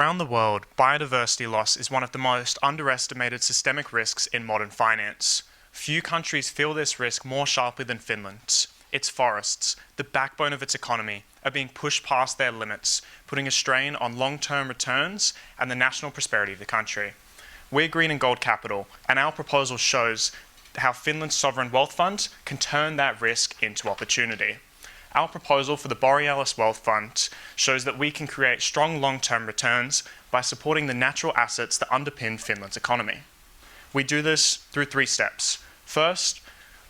Around the world, biodiversity loss is one of the most underestimated systemic risks in modern finance. Few countries feel this risk more sharply than Finland. Its forests, the backbone of its economy, are being pushed past their limits, putting a strain on long-term returns and the national prosperity of the country. We're Green and Gold Capital, and our proposal shows how Finland's sovereign wealth fund can turn that risk into opportunity. Our proposal for the Borealis Wealth Fund shows that we can create strong long-term returns by supporting the natural assets that underpin Finland's economy. We do this through 3 steps. First,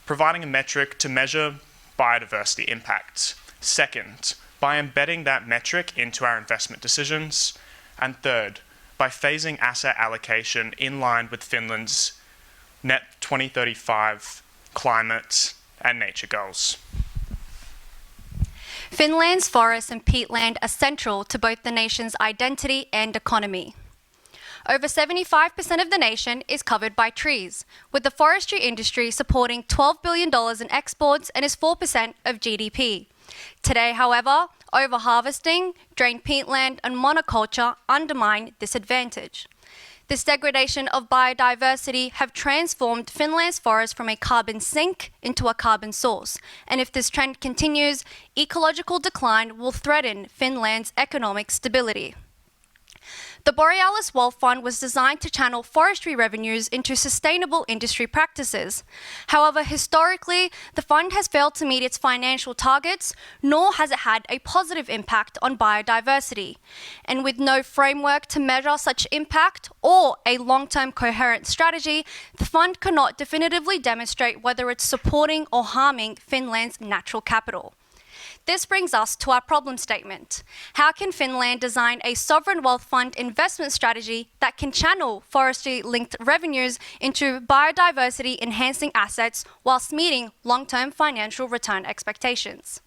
providing a metric to measure biodiversity impact. Second, by embedding that metric into our investment decisions. And third, by phasing asset allocation in line with Finland's net 2035 climate and nature goals. Finland's forests and peatland are central to both the nation's identity and economy. Over 75% of the nation is covered by trees, with the forestry industry supporting $12 billion in exports and is 4% of GDP. Today, however, overharvesting, drained peatland and monoculture undermine this advantage. This degradation of biodiversity have transformed Finland's forests from a carbon sink into a carbon source. And if this trend continues, ecological decline will threaten Finland's economic stability. The Borealis Wealth Fund was designed to channel forestry revenues into sustainable industry practices. However, historically, the fund has failed to meet its financial targets, nor has it had a positive impact on biodiversity. And with no framework to measure such impact or a long-term coherent strategy, the fund cannot definitively demonstrate whether it's supporting or harming Finland's natural capital. This brings us to our problem statement. How can Finland design a sovereign wealth fund investment strategy that can channel forestry-linked revenues into biodiversity-enhancing assets whilst meeting long-term financial return expectations?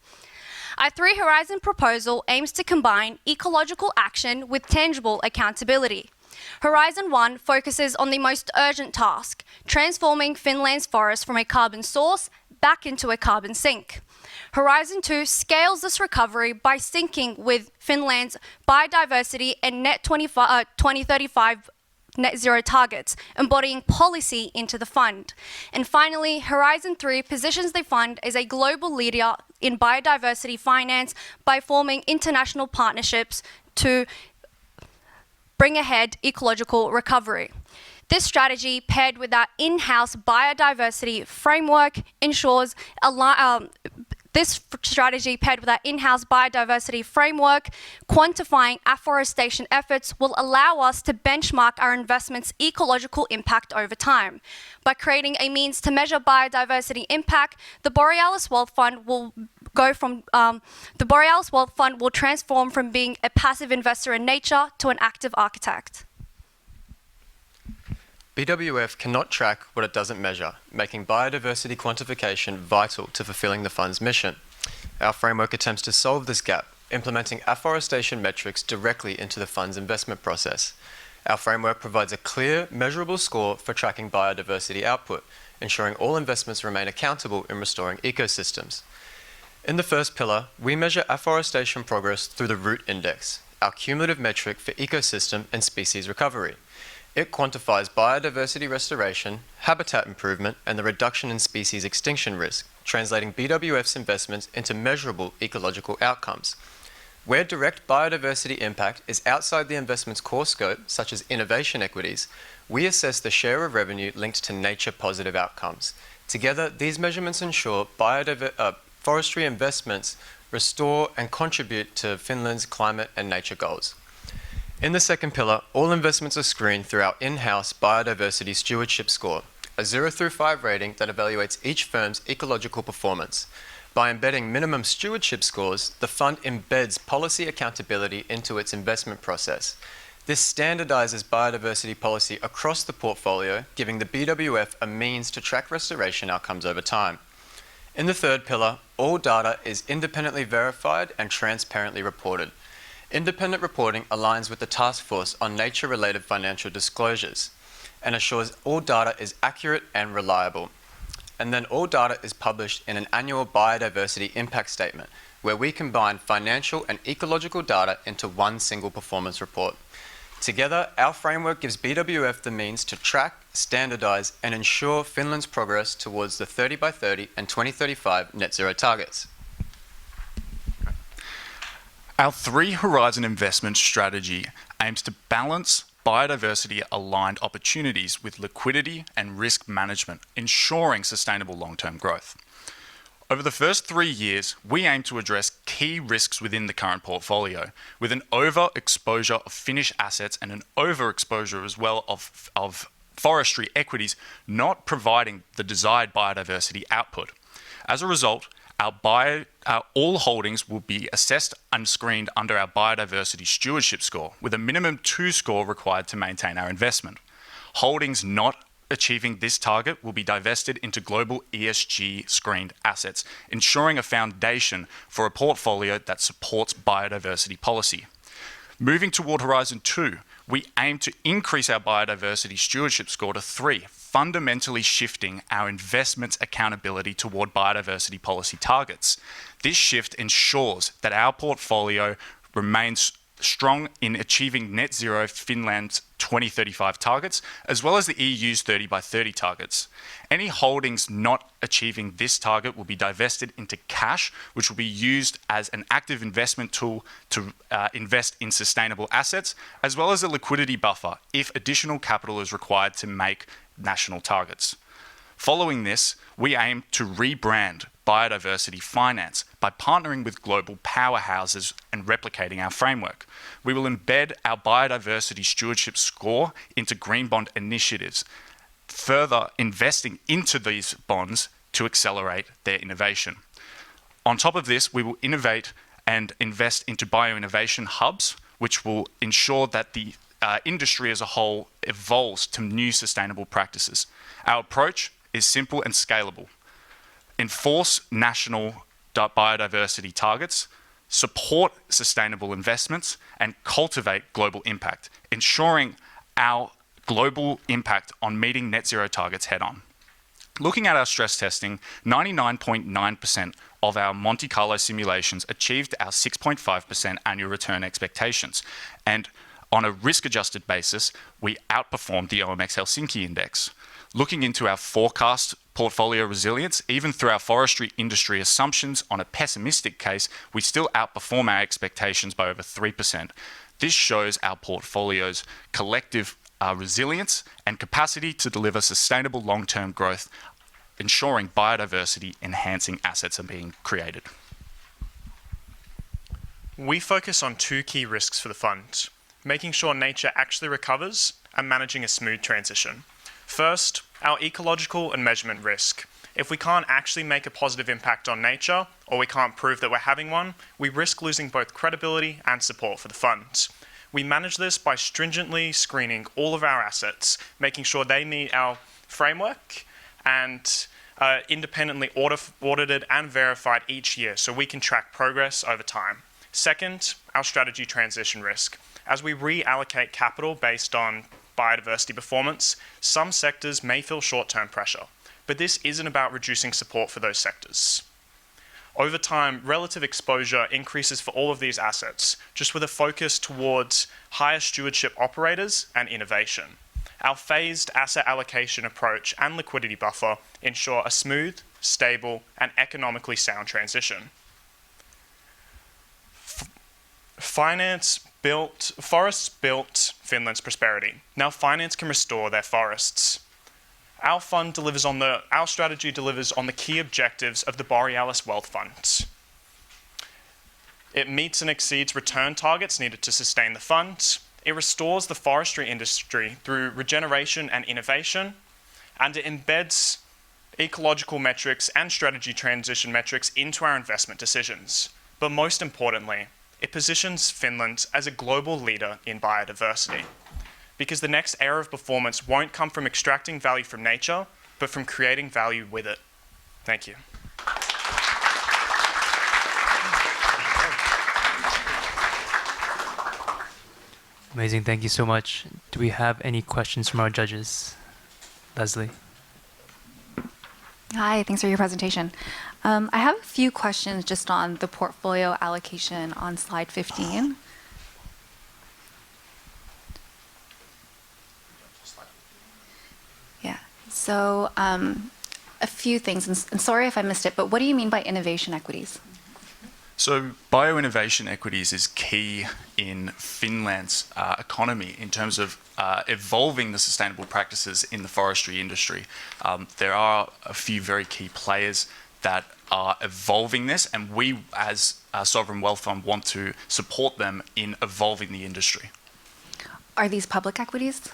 Our 3 Horizon proposal aims to combine ecological action with tangible accountability. Horizon 1 focuses on the most urgent task, transforming Finland's forests from a carbon source back into a carbon sink. Horizon 2 scales this recovery by syncing with Finland's biodiversity and net 2035 net zero targets, embodying policy into the fund. And finally, Horizon 3 positions the fund as a global leader in biodiversity finance by forming international partnerships to bring ahead ecological recovery. This strategy, paired with our in-house biodiversity framework, ensures quantifying afforestation efforts will allow us to benchmark our investments' ecological impact over time. By creating a means to measure biodiversity impact, the Borealis Wealth Fund will transform from being a passive investor in nature to an active architect. BWF cannot track what it doesn't measure, making biodiversity quantification vital to fulfilling the fund's mission. Our framework attempts to solve this gap, implementing afforestation metrics directly into the fund's investment process. Our framework provides a clear, measurable score for tracking biodiversity output, ensuring all investments remain accountable in restoring ecosystems. In the first pillar, we measure afforestation progress through the Root Index, our cumulative metric for ecosystem and species recovery. It quantifies biodiversity restoration, habitat improvement, and the reduction in species extinction risk, translating BWF's investments into measurable ecological outcomes. Where direct biodiversity impact is outside the investment's core scope, such as innovation equities, we assess the share of revenue linked to nature-positive outcomes. Together, these measurements ensure forestry investments restore and contribute to Finland's climate and nature goals. In the second pillar, all investments are screened through our in-house biodiversity stewardship score, a 0 through 5 rating that evaluates each firm's ecological performance. By embedding minimum stewardship scores, the fund embeds policy accountability into its investment process. This standardizes biodiversity policy across the portfolio, giving the BWF a means to track restoration outcomes over time. In the third pillar, all data is independently verified and transparently reported. Independent reporting aligns with the Task Force on Nature-Related Financial Disclosures and assures all data is accurate and reliable. And then all data is published in an annual biodiversity impact statement, where we combine financial and ecological data into one single performance report. Together, our framework gives BWF the means to track, standardise and ensure Finland's progress towards the 30 by 30 and 2035 net zero targets. Our Three Horizon investment strategy aims to balance biodiversity-aligned opportunities with liquidity and risk management, ensuring sustainable long-term growth. Over the first 3 years, we aim to address key risks within the current portfolio, with an overexposure of Finnish assets and an overexposure as well of forestry equities not providing the desired biodiversity output. As a result, all holdings will be assessed and screened under our biodiversity stewardship score, with a minimum 2 score required to maintain our investment. Holdings not achieving this target will be divested into global ESG screened assets, ensuring a foundation for a portfolio that supports biodiversity policy. Moving toward Horizon 2, we aim to increase our biodiversity stewardship score to 3, fundamentally shifting our investments accountability toward biodiversity policy targets. This shift ensures that our portfolio remains strong in achieving net zero Finland's 2035 targets, as well as the EU's 30 by 30 targets. Any holdings not achieving this target will be divested into cash, which will be used as an active investment tool to invest in sustainable assets, as well as a liquidity buffer if additional capital is required to make national targets. Following this, we aim to rebrand biodiversity finance by partnering with global powerhouses and replicating our framework. We will embed our biodiversity stewardship score into green bond initiatives, further investing into these bonds to accelerate their innovation. On top of this, we will innovate and invest into bioinnovation hubs, which will ensure that the industry as a whole evolves to new sustainable practices. Our approach is simple and scalable. Enforce national biodiversity targets, support sustainable investments, and cultivate global impact, ensuring our global impact on meeting net zero targets head on. Looking at our stress testing, 99.9% of our Monte Carlo simulations achieved our 6.5% annual return expectations, and on a risk-adjusted basis, we outperformed the OMX Helsinki Index. Looking into our forecast portfolio resilience, even through our forestry industry assumptions on a pessimistic case, we still outperform our expectations by over 3%. This shows our portfolio's collective resilience and capacity to deliver sustainable long-term growth, ensuring biodiversity enhancing assets are being created. We focus on 2 key risks for the fund: making sure nature actually recovers and managing a smooth transition. First, our ecological and measurement risk. If we can't actually make a positive impact on nature, or we can't prove that we're having one, we risk losing both credibility and support for the fund. We manage this by stringently screening all of our assets, making sure they meet our framework and independently audited and verified each year so we can track progress over time. Second, our strategy transition risk. As we reallocate capital based on biodiversity performance, some sectors may feel short-term pressure, but this isn't about reducing support for those sectors. Over time, relative exposure increases for all of these assets, just with a focus towards higher stewardship operators and innovation. Our phased asset allocation approach and liquidity buffer ensure a smooth, stable, and economically sound transition. Forests built Finland's prosperity. Now finance can restore their forests. Our strategy delivers on the key objectives of the Borealis Wealth Fund. It meets and exceeds return targets needed to sustain the fund. It restores the forestry industry through regeneration and innovation, and it embeds ecological metrics and strategy transition metrics into our investment decisions. But most importantly, it positions Finland as a global leader in biodiversity, because the next era of performance won't come from extracting value from nature, but from creating value with it. Thank you. Amazing, thank you so much. Do we have any questions from our judges? Leslie? Hi, thanks for your presentation. I have a few questions just on the portfolio allocation on slide 15. Yeah, so a few things, and sorry if I missed it, but what do you mean by innovation equities? So bioinnovation equities is key in Finland's economy in terms of evolving the sustainable practices in the forestry industry. There are a few very key players that are evolving this, and we as a sovereign wealth fund want to support them in evolving the industry. Are these public equities?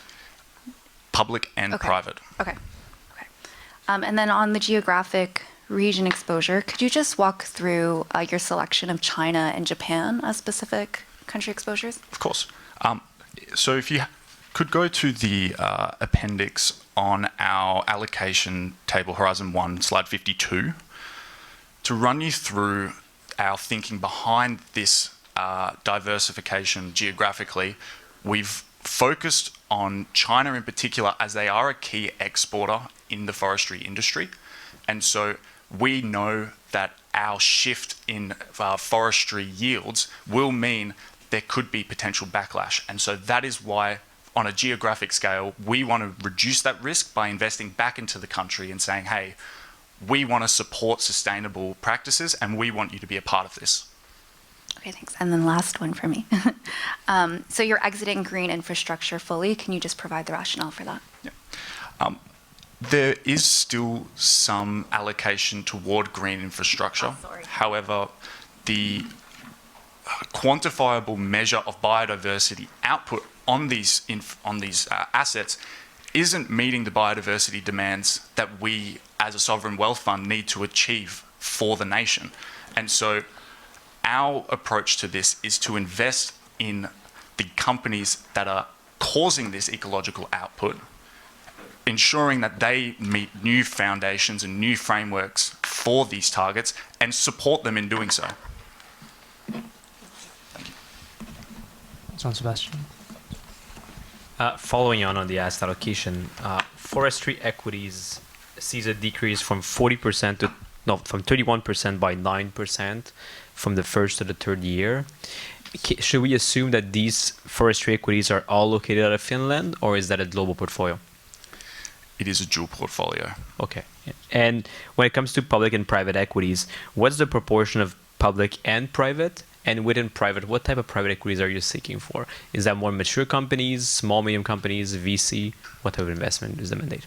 Public and private. Okay. And then on the geographic region exposure, could you just walk through your selection of China and Japan as specific country exposures? Of course. So if you could go to the appendix on our allocation table, Horizon 1, slide 52, to run you through our thinking behind this diversification geographically. We've focused on China in particular as they are a key exporter in the forestry industry. And so we know that our shift in forestry yields will mean there could be potential backlash. And so that is why, on a geographic scale, we want to reduce that risk by investing back into the country and saying, hey, we want to support sustainable practices and we want you to be a part of this. Okay, thanks. And then last one for me. So you're exiting green infrastructure fully. Can you just provide the rationale for that? Yeah. There is still some allocation toward green infrastructure. However, the quantifiable measure of biodiversity output on these assets isn't meeting the biodiversity demands that we as a sovereign wealth fund need to achieve for the nation. And so our approach to this is to invest in the companies that are causing this ecological output, ensuring that they meet new foundations and new frameworks for these targets and support them in doing so. Jean-Sebastian. Following on the asset allocation, forestry equities sees a decrease from 40% to from 31% by 9% from the first to the third year. Should we assume that these forestry equities are all located out of Finland, or is that a global portfolio? It is a dual portfolio. Okay. And when it comes to public and private equities, what's the proportion of public and private? And within private, what type of private equities are you seeking for? Is that more mature companies, small, medium companies, VC? What type of investment is the mandate?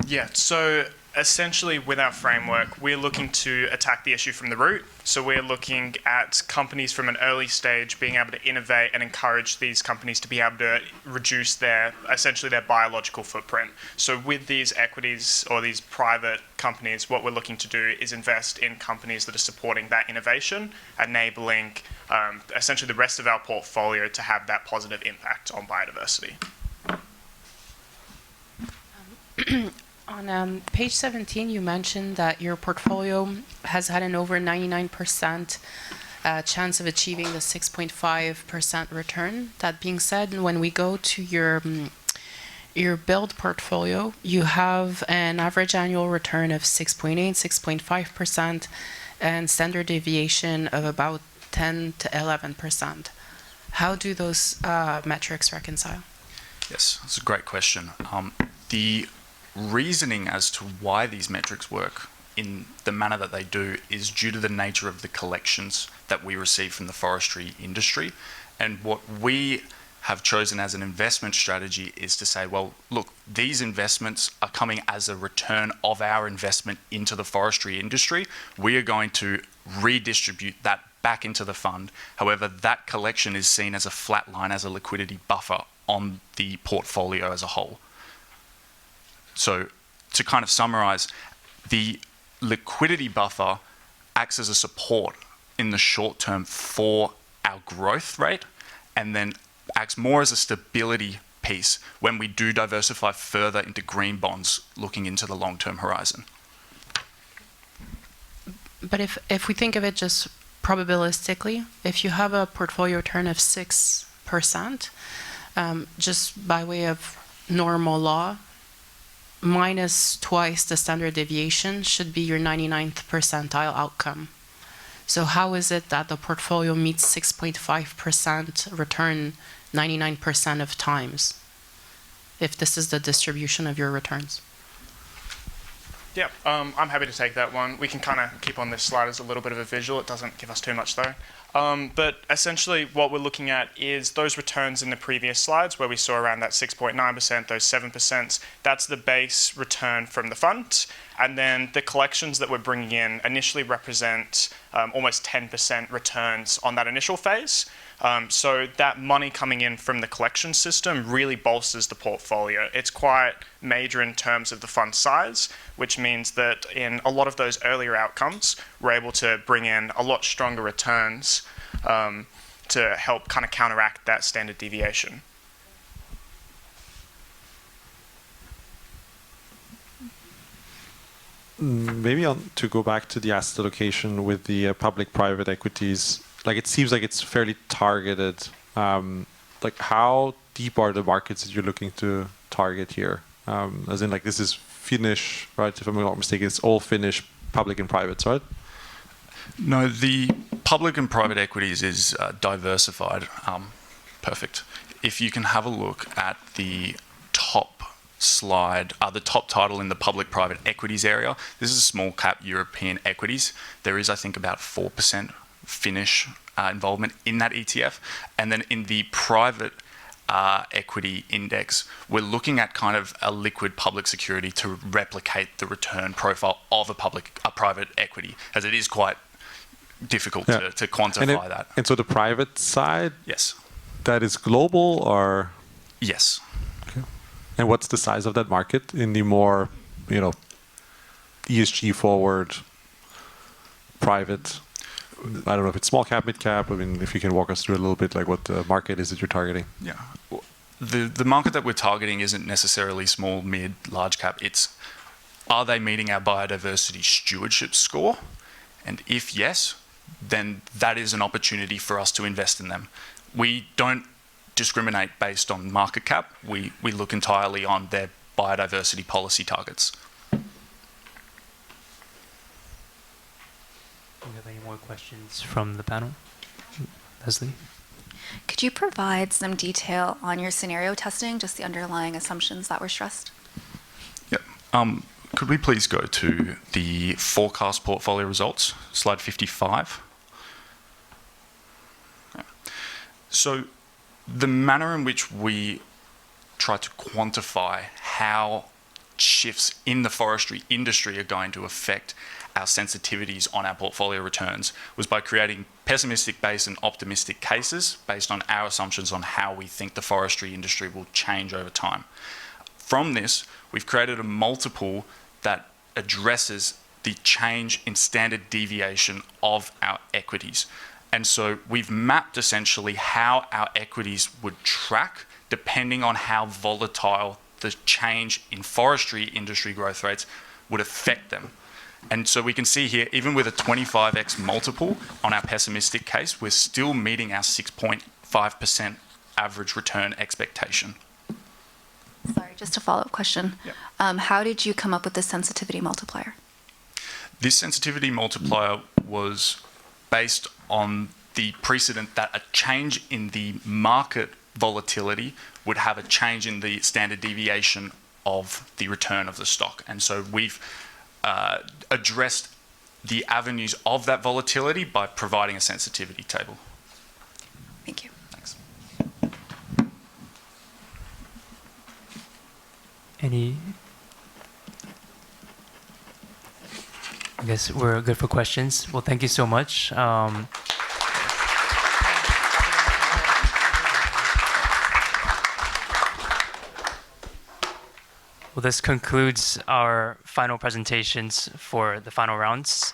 Yeah, so essentially with our framework, we're looking to attack the issue from the root. So we're looking at companies from an early stage being able to innovate and encourage these companies to be able to reduce essentially their biological footprint. So with these equities or these private companies, what we're looking to do is invest in companies that are supporting that innovation, enabling essentially the rest of our portfolio to have that positive impact on biodiversity. On page 17, you mentioned that your portfolio has had an over 99% chance of achieving the 6.5% return. That being said, when we go to your build portfolio, you have an average annual return of 6.8, 6.5%, and standard deviation of about 10 to 11%. How do those metrics reconcile? Yes, that's a great question. The reasoning as to why these metrics work in the manner that they do is due to the nature of the collections that we receive from the forestry industry. And what we have chosen as an investment strategy is to say, well, look, these investments are coming as a return of our investment into the forestry industry. We are going to redistribute that back into the fund. However, that collection is seen as a flat line, as a liquidity buffer on the portfolio as a whole. So to kind of summarize, the liquidity buffer acts as a support in the short term for our growth rate, and then acts more as a stability piece when we do diversify further into green bonds looking into the long-term horizon. But if we think of it just probabilistically, if you have a portfolio return of 6%, just by way of normal law, minus twice the standard deviation should be your 99th percentile outcome. So how is it that the portfolio meets 6.5% return 99% of times, if this is the distribution of your returns? Yeah, I'm happy to take that one. We can kind of keep on this slide as a little bit of a visual. It doesn't give us too much though. But essentially what we're looking at is those returns in the previous slides where we saw around that 6.9%, those 7%. That's the base return from the fund. And then the collections that we're bringing in initially represent almost 10% returns on that initial phase. So that money coming in from the collection system really bolsters the portfolio. It's quite major in terms of the fund size, which means that in a lot of those earlier outcomes, we're able to bring in a lot stronger returns to help kind of counteract that standard deviation. Maybe to go back to the asset allocation with the public-private equities, like it seems like it's fairly targeted. Like how deep are the markets that you're looking to target here? As in like this is Finnish, right? If I'm not mistaken, it's all Finnish public and privates, right? No, the public and private equities is diversified. Perfect. If you can have a look at the top slide, the top title in the public-private equities area, this is small cap European equities. There is, I think, about 4% Finnish involvement in that ETF. And then in the private equity index, we're looking at kind of a liquid public security to replicate the return profile of a private equity, as it is quite difficult to quantify that. And so the private side, yes, that is global or? Yes. Okay. And what's the size of that market in the more, ESG forward private? I don't know if it's small cap, mid cap. I mean, if you can walk us through a little bit, like what the market is that you're targeting. Yeah. The market that we're targeting isn't necessarily small, mid, large cap. It's, are they meeting our biodiversity stewardship score? And if yes, then that is an opportunity for us to invest in them. We don't discriminate based on market cap. We look entirely on their biodiversity policy targets. Do you have any more questions from the panel? Leslie? Could you provide some detail on your scenario testing, just the underlying assumptions that were stressed? Yep. Could we please go to the forecast portfolio results, slide 55? Yeah. So the manner in which we try to quantify how shifts in the forestry industry are going to affect our sensitivities on our portfolio returns was by creating pessimistic base and optimistic cases based on our assumptions on how we think the forestry industry will change over time. From this, we've created a multiple that addresses the change in standard deviation of our equities. And so we've mapped essentially how our equities would track depending on how volatile the change in forestry industry growth rates would affect them. And so we can see here, even with a 25x multiple on our pessimistic case, we're still meeting our 6.5% average return expectation. Sorry, just a follow-up question. Yep. How did you come up with the sensitivity multiplier? This sensitivity multiplier was based on the precedent that a change in the market volatility would have a change in the standard deviation of the return of the stock. And so we've addressed the avenues of that volatility by providing a sensitivity table. Thank you. Thanks. I guess we're good for questions. Well, thank you so much. Well, this concludes our final presentations for the final rounds.